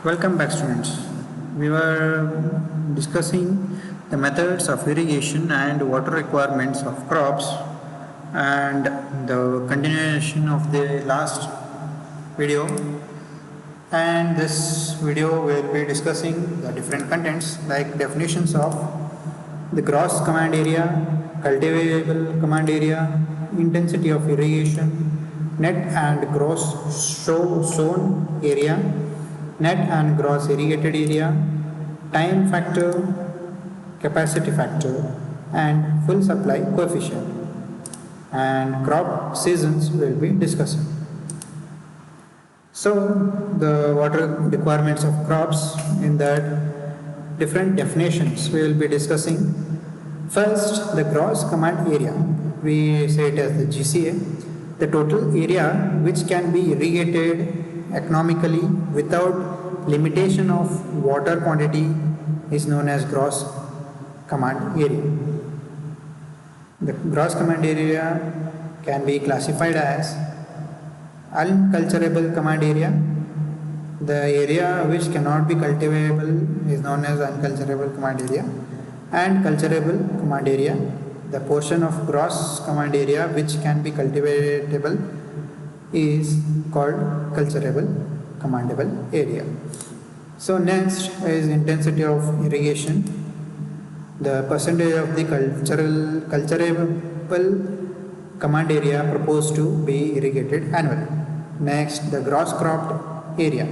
Welcome back, students. We were discussing the methods of irrigation and water requirements of crops, and the continuation of the last video. And this video will be discussing the different contents like definitions of the gross command area, cultivable command area, intensity of irrigation, net and gross sown area, net and gross irrigated area, time factor, capacity factor, and full supply coefficient. And crop seasons will be discussed. So, the water requirements of crops, in that different definitions we will be discussing. First, the gross command area. We say it as the GCA. The total area which can be irrigated economically without limitation of water quantity is known as gross command area. The gross command area can be classified as unculturable command area. The area which cannot be cultivable is known as unculturable command area, and culturable command area, the portion of gross command area which can be cultivatable, is called culturable commandable area. So next is intensity of irrigation, the percentage of the culturable command area proposed to be irrigated annually. Next, the gross cropped area,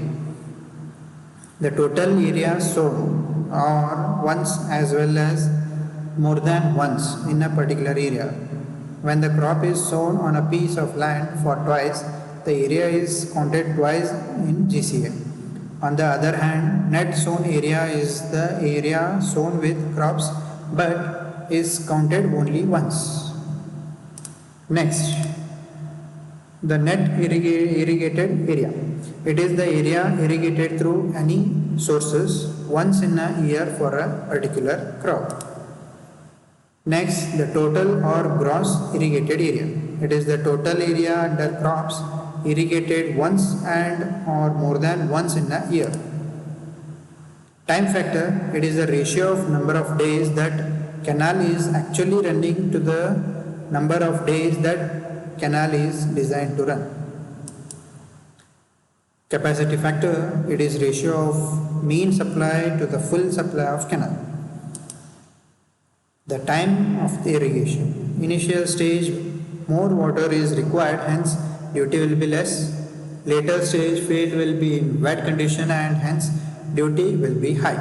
the total area sown or once as well as more than once in a particular area. When the crop is sown on a piece of land for twice, the area is counted twice in GCA. On the other hand, net sown area is the area sown with crops but is counted only once. Next, the net irrigated area. It is the area irrigated through any sources once in a year for a particular crop. Next, the total or gross irrigated area. It is the total area under crops irrigated once and or more than once in a year. Time factor. It is the ratio of number of days that canal is actually running to the number of days that canal is designed to run. Capacity factor. It is ratio of mean supply to the full supply of canal. The time of the irrigation. Initial stage, more water is required, hence duty will be less. Later stage, field will be in wet condition and hence duty will be high.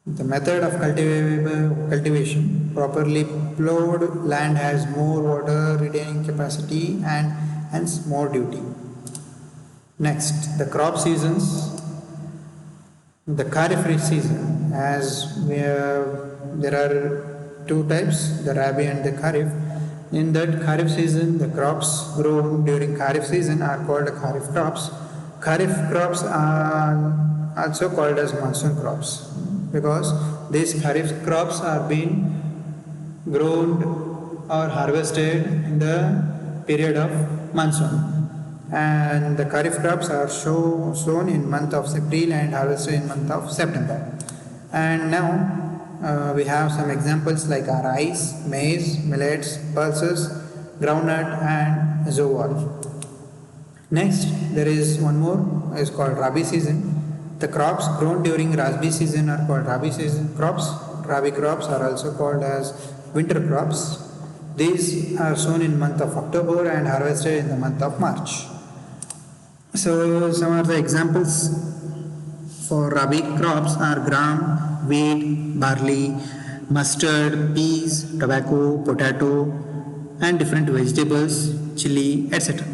The method of cultivation. Properly plowed land has more water retaining capacity and hence more duty. Next, the crop seasons. The Kharif season, as there are two types, the Rabi and the Kharif. In that Kharif season, the crops grown during Kharif season are called Kharif crops. Kharif crops are also called as monsoon crops because these Kharif crops are being grown or harvested in the period of monsoon. And the Kharif crops are sown in month of April and harvested in month of September. And now we have some examples like rice, maize, millets, pulses, groundnut and jowar. Next, there is one more, is called Rabi season. The crops grown during Rabi season are called Rabi season crops. Rabi crops are also called as winter crops. These are sown in month of October and harvested in the month of March. So some of the examples for Rabi crops are gram, wheat, barley, mustard, peas, tobacco, potato and different vegetables, chili, etc.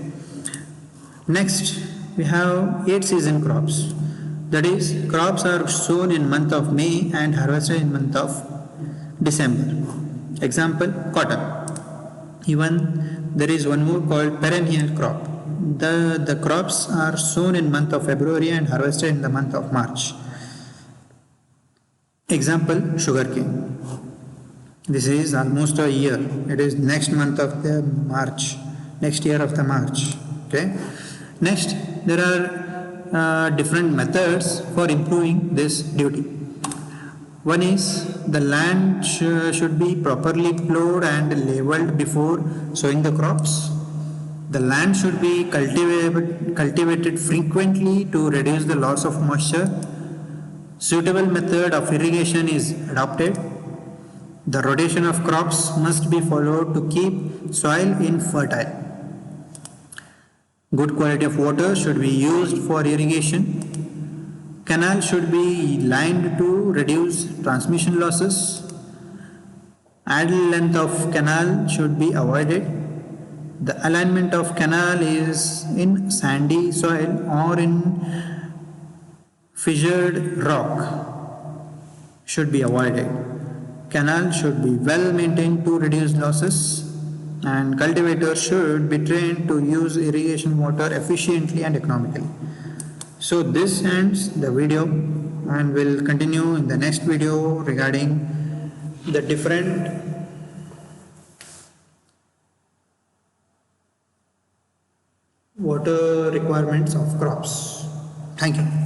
Next, we have 8 season crops. That is, crops are sown in month of May and harvested in month of December. Example, cotton. Even there is one more called perennial crop. The crops are sown in month of February and harvested in the month of March. Example, sugarcane. This is almost a year. It is next month of the March, next year of the March. Okay. Next, there are different methods for improving this duty. One is the land should be properly plowed and leveled before sowing the crops. The land should be cultivated frequently to reduce the loss of moisture. Suitable method of irrigation is adopted. The rotation of crops must be followed to keep soil infertile. Good quality of water should be used for irrigation. Canal should be lined to reduce transmission losses. Idle length of canal should be avoided. The alignment of canal is in sandy soil or in fissured rock should be avoided. Canal should be well maintained to reduce losses, and cultivators should be trained to use irrigation water efficiently and economically. So this ends the video, and we'll continue in the next video regarding the different water requirements of crops. Thank you.